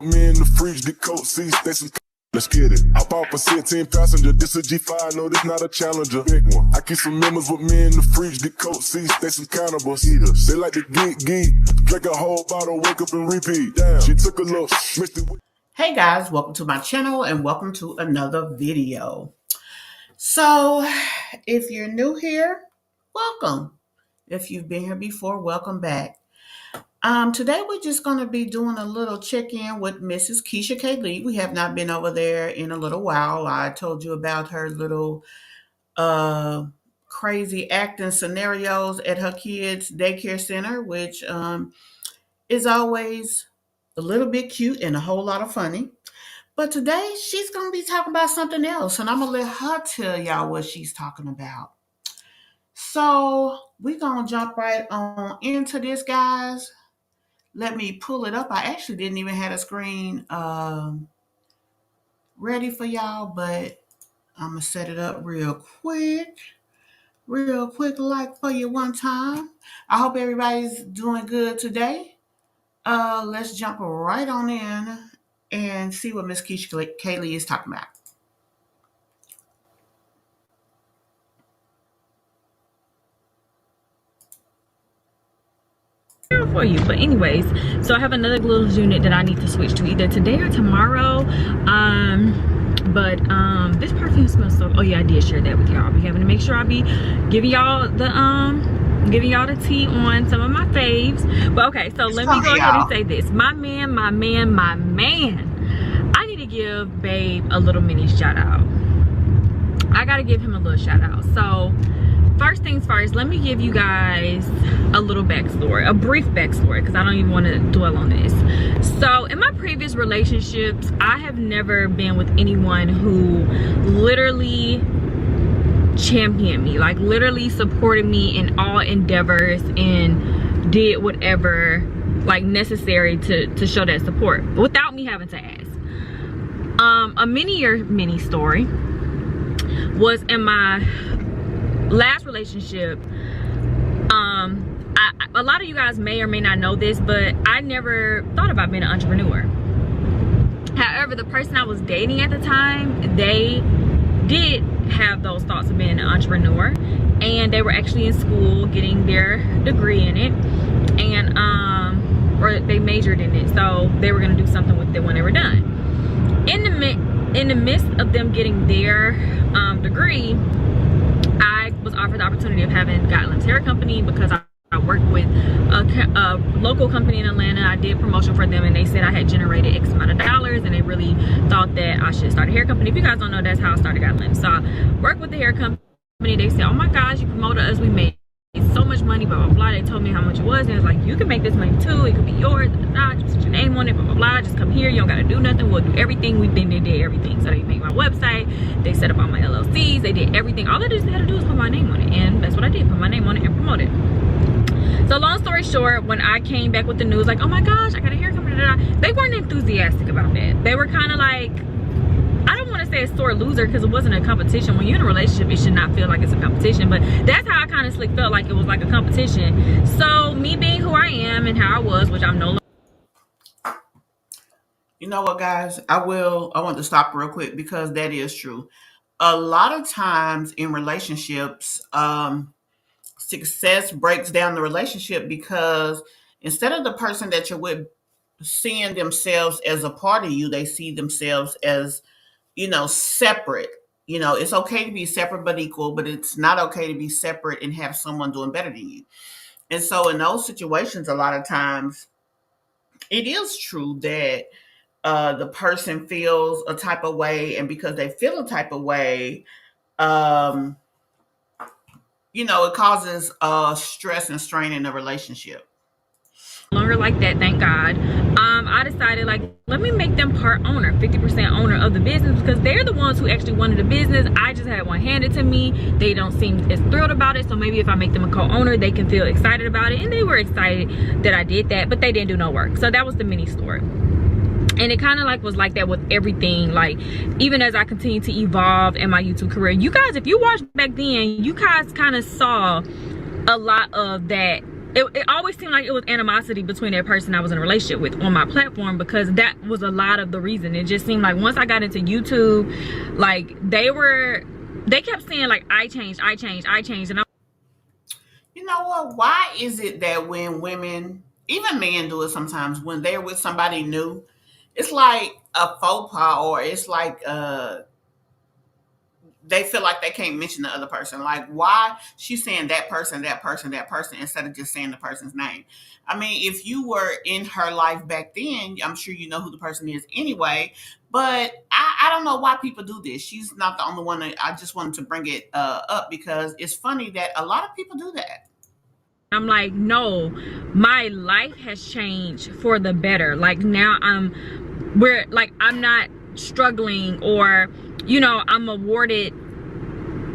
Me in the fridge, the coat seats, they some. Let's get it. I bought for 16 passenger. This a G5, no, this not a Challenger. Big one. I keep some members with me in the fridge, the coat seats, they some cannibals. Eaters. They like to geek. Drink a whole bottle, wake up and repeat. Damn, she took a look, mixed it with. Hey guys, welcome to my channel and welcome to another video. So, if you're new here, welcome. If you've been here before, welcome back. Today we're just going to be doing a little check-in with Mrs. Keesha Kaylee. We have not been over there in a little while. I told you about her little crazy acting scenarios at her kids' daycare center, which is always a little bit cute and a whole lot of funny. But today she's going to be talking about something else, and I'm going to let her tell y'all what she's talking about. So we're going to jump right on into this, guys. Let me pull it up. I actually didn't even have a screen ready for y'all, but I'm going to set it up real quick like for you one time. I hope everybody's doing good today. Let's jump right on in and see what Miss Keesha Kaylee is talking about. For you, but anyways, so I have another little unit that I need to switch to either today or tomorrow. This perfume smells so. Oh yeah, I did share that with y'all. I'll be having to make sure I'll be giving y'all the tea on some of my faves. But okay, so let me go ahead and say this. My man. I need to give Babe a little mini shout out. I gotta give him a little shout out. So first things first, let me give you guys a little backstory, a brief backstory, because I don't even want to dwell on this. So in my previous relationships, I have never been with anyone who literally championed me, like literally supported me in all endeavors and did whatever like necessary to show that support without me having to ask. A mini story was in my last relationship. A lot of you guys may or may not know this, but I never thought about being an entrepreneur. However, the person I was dating at the time, they did have those thoughts of being an entrepreneur, and they were actually in school getting their degree in it, and or they majored in it, so they were going to do something with it when they were done. In the midst of them getting their degree, I was offered the opportunity of having Gotland's hair company because I worked with a local company in Atlanta. I did promotion for them, and they said I had generated X amount of dollars, and they really thought that I should start a hair company. If you guys don't know, that's how I started Gotland. So I worked with the hair company. They said, oh my gosh, you promoted us, we made so much money, blah blah blah. They told me how much it was, and it was like, you can make this money too, it could be yours, just put your name on it, blah blah blah, just come here, you don't gotta do nothing, we'll do everything. They did everything. So they made my website, they set up all my LLCs, they did everything. All they just had to do was put my name on it, and that's what I did, put my name on it and promote it. So long story short, when I came back with the news like, oh my gosh, I got a hair company, they weren't enthusiastic about that. They were kind of like, I don't want to say a sore loser because it wasn't a competition. When you're in a relationship, it should not feel like it's a competition, but that's how I kind of felt like it was like a competition. So me being who I am and how I was, which I'm no longer. You know what, guys? I want to stop real quick because that is true. A lot of times in relationships, success breaks down the relationship because instead of the person that you're with seeing themselves as a part of you, they see themselves as, separate. It's okay to be separate but equal, but it's not okay to be separate and have someone doing better than you. And so in those situations, a lot of times it is true that the person feels a type of way, and because they feel a type of way, it causes stress and strain in the relationship. Longer like that, thank God. I decided, like, let me make them part owner, 50% owner of the business, because they're the ones who actually wanted the business. I just had one handed to me. They don't seem as thrilled about it, so maybe if I make them a co-owner, they can feel excited about it. And they were excited that I did that, but they didn't do no work. So that was the mini story. And it kind of like was like that with everything, like even as I continue to evolve in my YouTube career. You guys, if you watched back then, you guys kind of saw a lot of that it always seemed like it was animosity between that person I was in a relationship with on my platform, because that was a lot of the reason. It just seemed like once I got into YouTube, like they kept saying like I changed, and You know what? Why is it that when women, even men do it sometimes, when they're with somebody new, it's like a faux pas, or it's like they feel like they can't mention the other person. Like, why she's saying that person, that person, that person, instead of just saying the person's name. I mean, if you were in her life back then, I'm sure you know who the person is anyway. But I don't know why people do this. She's not the only one. I just wanted to bring it up because it's funny that a lot of people do that. I'm like, no, my life has changed for the better. Like now I'm not struggling, or I'm awarded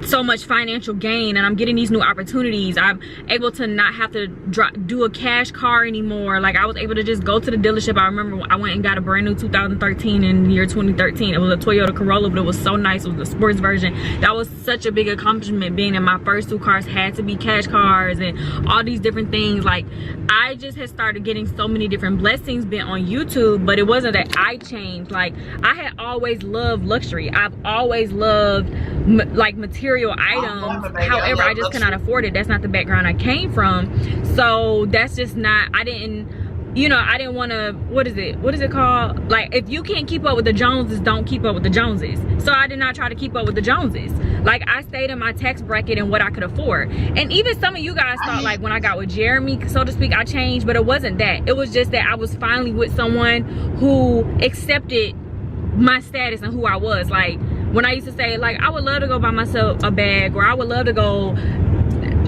so much financial gain and I'm getting these new opportunities. I'm able to not have to do a cash car anymore. Like I was able to just go to the dealership. I remember I went and got a brand new 2013 in the year 2013. It was a Toyota Corolla, but it was so nice. It was the sports version. That was such a big accomplishment, being that my first two cars had to be cash cars and all these different things. Like I just had started getting so many different blessings being on YouTube, but it wasn't that I changed. Like I had always loved luxury. I've always loved like material items. However, I just cannot afford it. That's not the background I came from. So that's just not, I didn't want to, what is it called? Like, if you can't keep up with the Joneses, don't keep up with the Joneses. So I did not try to keep up with the Joneses. Like I stayed in my tax bracket and what I could afford. And even some of you guys thought like when I got with Jeremy, so to speak, I changed, but it wasn't that. It was just that I was finally with someone who accepted my status and who I was. Like when I used to say like I would love to go buy myself a bag, or I would love to go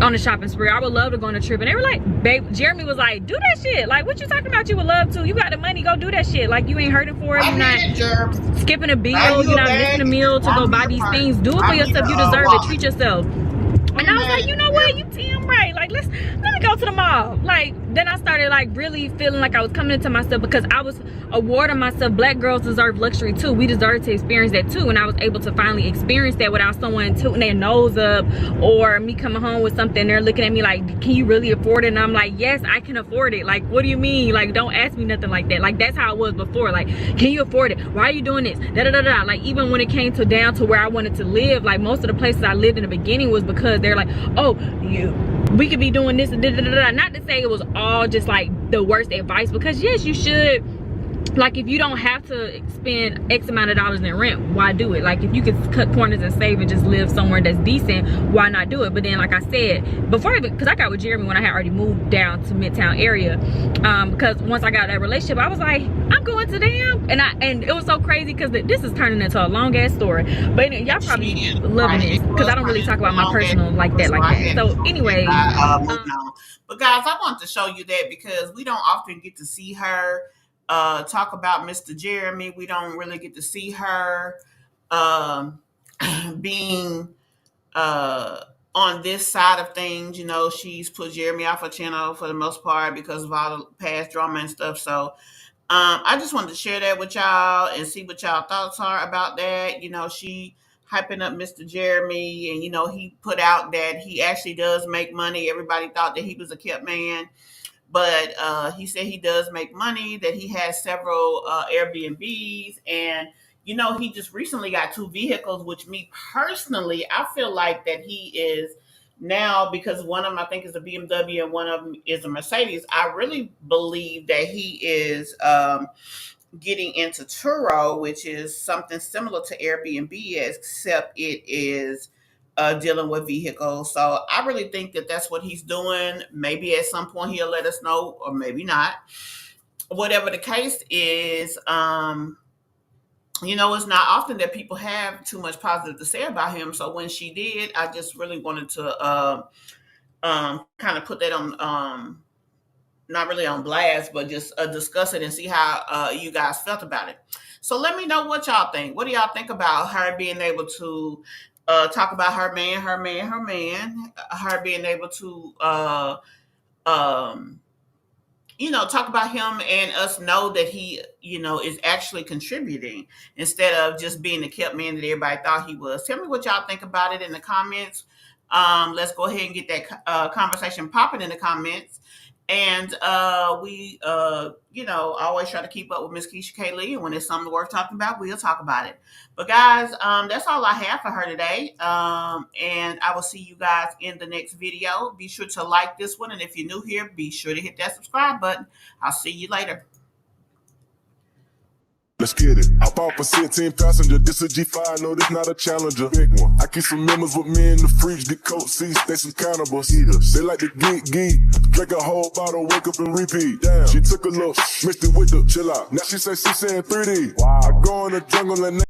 on a shopping spree, I would love to go on a trip, and they were like, babe, Jeremy was like, do that shit. Like what you talking about? You would love to. You got the money, go do that shit. Like you ain't hurting for it. You're not skipping a bill, you're not missing a meal to go buy these things. Do it for yourself. You deserve it. Treat yourself. And I was like, you know what, you damn right. Like let me go to the mall. Like then I started like really feeling like I was coming into myself, because I was awarding myself, black girls deserve luxury too. We deserve to experience that too. And I was able to finally experience that without someone tooting their nose up, or me coming home with something, they're looking at me like, can you really afford it? And I'm like, yes, I can afford it. Like what do you mean? Like don't ask me nothing like that. Like that's how it was before. Like, can you afford it? Why are you doing this? Da da da da. Like even when it came to down to where I wanted to live, like most of the places I lived in the beginning was because they're like, oh, we could be doing this, da, da, da, da. Not to say it was all just like the worst advice, because yes, you should. Like if you don't have to spend X amount of dollars in rent, why do it? Like if you could cut corners and save and just live somewhere that's decent, why not do it? But then like I said before, because I got with Jeremy when I had already moved down to Midtown area, because once I got that relationship, I was like, I'm going to them, and it was so crazy because this is turning into a long ass story. But y'all probably loving this because I don't really talk about my personal like that. So anyway, but guys, I want to show you that because we don't often get to see her talk about Mr. Jeremy. We don't really get to see her being on this side of things. She's put Jeremy off her channel for the most part because of all the past drama and stuff. So I just wanted to share that with y'all and see what y'all thoughts are about that. She hyping up Mr. Jeremy, and he put out that he actually does make money. Everybody thought that he was a kept man, but he said he does make money, that he has several Airbnbs, and he just recently got 2 vehicles, which me personally, I feel like that he is now, because one of them I think is a BMW and one of them is a Mercedes. I really believe that he is getting into Turo, which is something similar to Airbnb, except it is dealing with vehicles. So I really think that that's what he's doing. Maybe at some point he'll let us know, or maybe not. Whatever the case is, it's not often that people have too much positive to say about him. So when she did, I just really wanted to kind of put that on, not really on blast, but just discuss it and see how you guys felt about it. So let me know what y'all think. What do y'all think about her being able to talk about her man, her being able to talk about him and us know that he, is actually contributing instead of just being the kept man that everybody thought he was. Tell me what y'all think about it in the comments. Let's go ahead and get that conversation popping in the comments. And we, always try to keep up with Miss Keesha Kaylee. And when there's something worth talking about, we'll talk about it. But guys, that's all I have for her today. And I will see you guys in the next video. Be sure to like this one. And if you're new here, be sure to hit that subscribe button. I'll see you later. Let's get it. I bought for 16 passenger. This a G5, no, this not a Challenger. Big one. I keep some members with me in the fridge. The coat seats, they some cannibals. Eaters. They like to geek. Drink a whole bottle, wake up and repeat. Damn. She took a look, mixed it with the chill out. Now she say she saying 3D. Wow. I go in the jungle and